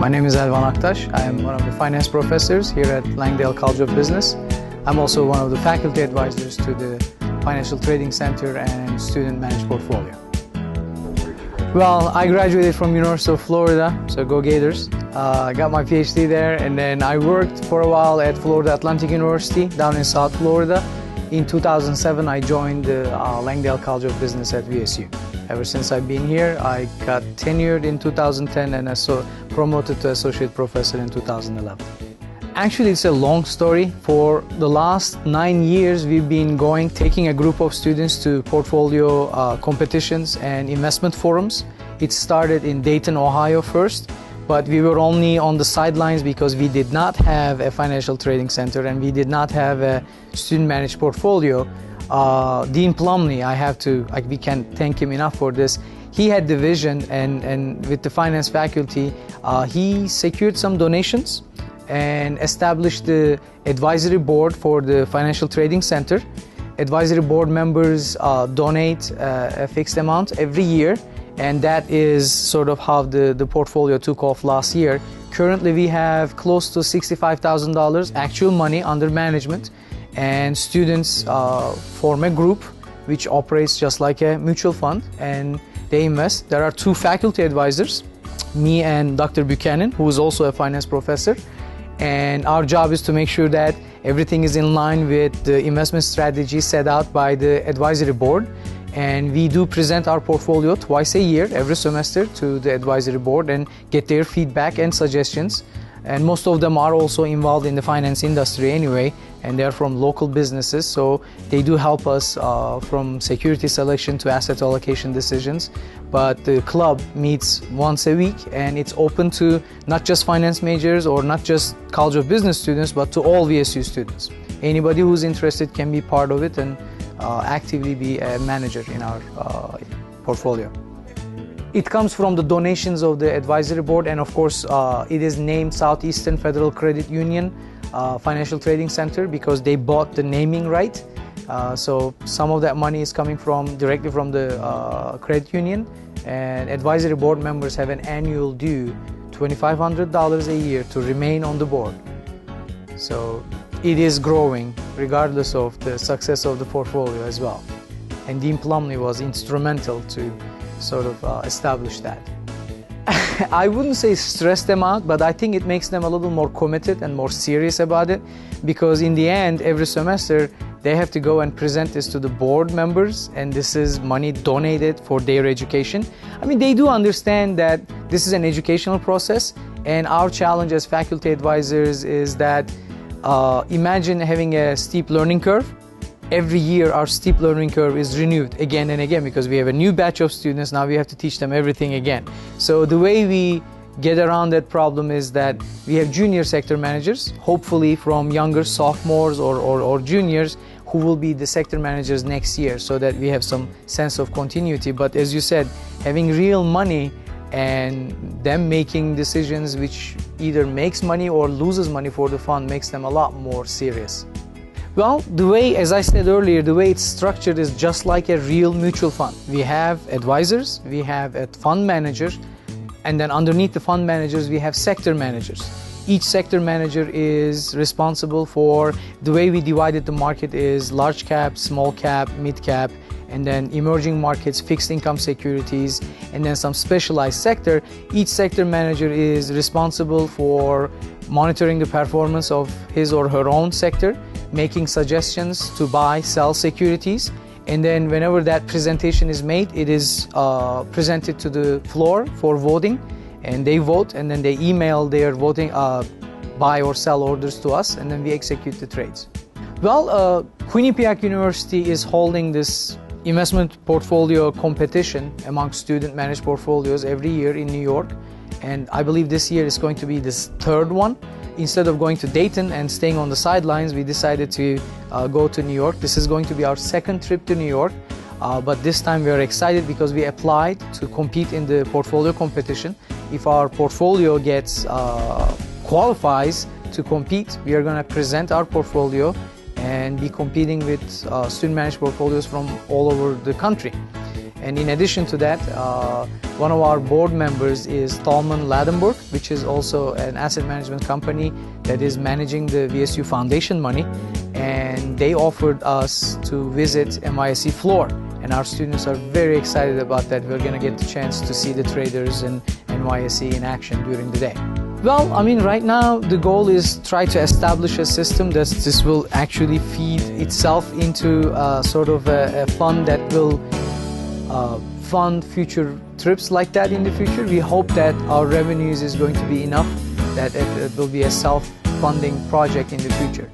My name is Elvan Aktaş. I am one of the finance professors here at Langdale College of Business. I'm also one of the faculty advisors to the Financial Trading Center and Student Managed Portfolio. Well, I graduated from University of Florida, so go Gators. I got my PhD there, and then I worked for a while at Florida Atlantic University down in South Florida. In 2007, I joined the Langdale College of Business at VSU. Ever since I've been here, I got tenured in 2010 and promoted to associate professor in 2011. Actually, it's a long story. For the last 9 years, we've been taking a group of students to portfolio competitions and investment forums. It started in Dayton, Ohio first, but we were only on the sidelines because we did not have a financial trading center and we did not have a student managed portfolio. Dean Plumley, we can't thank him enough for this. He had the vision, and with the finance faculty, he secured some donations and established the advisory board for the Financial Trading Center. Advisory board members donate a fixed amount every year, and that is sort of how the portfolio took off last year. Currently, we have close to $65,000 actual money under management, and students form a group which operates just like a mutual fund, and they invest. There are two faculty advisors, me and Dr. Buchanan, who is also a finance professor, and our job is to make sure that everything is in line with the investment strategy set out by the advisory board. And we do present our portfolio twice a year, every semester, to the advisory board and get their feedback and suggestions. And most of them are also involved in the finance industry anyway, and they're from local businesses, so they do help us from security selection to asset allocation decisions. But the club meets once a week, and it's open to not just finance majors or not just College of Business students, but to all VSU students. Anybody who's interested can be part of it and actively be a manager in our portfolio. It comes from the donations of the advisory board, and of course it is named Southeastern Federal Credit Union Financial Trading Center because they bought the naming right. So some of that money is coming directly from the credit union, and advisory board members have an annual due $2,500 a year to remain on the board. So it is growing regardless of the success of the portfolio as well. And Dean Plumley was instrumental to sort of establish that. I wouldn't say stress them out, but I think it makes them a little more committed and more serious about it, because in the end, every semester, they have to go and present this to the board members, and this is money donated for their education. I mean, they do understand that this is an educational process, and our challenge as faculty advisors is that imagine having a steep learning curve. Every year our steep learning curve is renewed again and again because we have a new batch of students. Now we have to teach them everything again. So the way we get around that problem is that we have junior sector managers, hopefully from younger sophomores or juniors, who will be the sector managers next year, so that we have some sense of continuity. But as you said, having real money and them making decisions which either makes money or loses money for the fund makes them a lot more serious. Well, the way, as I said earlier, the way it's structured is just like a real mutual fund. We have advisors, we have a fund manager, and then underneath the fund managers, we have sector managers. Each sector manager is responsible for, the way we divided the market is large cap, small cap, mid cap, and then emerging markets, fixed income securities, and then some specialized sector. Each sector manager is responsible for monitoring the performance of his or her own sector, making suggestions to buy, sell securities, and then whenever that presentation is made, it is presented to the floor for voting, and they vote, and then they email their voting buy or sell orders to us, and then we execute the trades. Well, Quinnipiac University is holding this investment portfolio competition among student managed portfolios every year in New York, and I believe this year is going to be this third one. Instead of going to Dayton and staying on the sidelines, we decided to go to New York. This is going to be our second trip to New York, but this time we are excited because we applied to compete in the portfolio competition. If our portfolio qualifies to compete, we are going to present our portfolio and be competing with student managed portfolios from all over the country. And in addition to that, one of our board members is Tolman Ladenburg, which is also an asset management company that is managing the VSU Foundation money. And they offered us to visit NYSE floor. And our students are very excited about that. We're going to get the chance to see the traders and NYSE in action during the day. Well, I mean, right now the goal is try to establish a system that this will actually feed itself into sort of a fund that will fund future trips like that in the future. We hope that our revenues is going to be enough, that it will be a self-funding project in the future.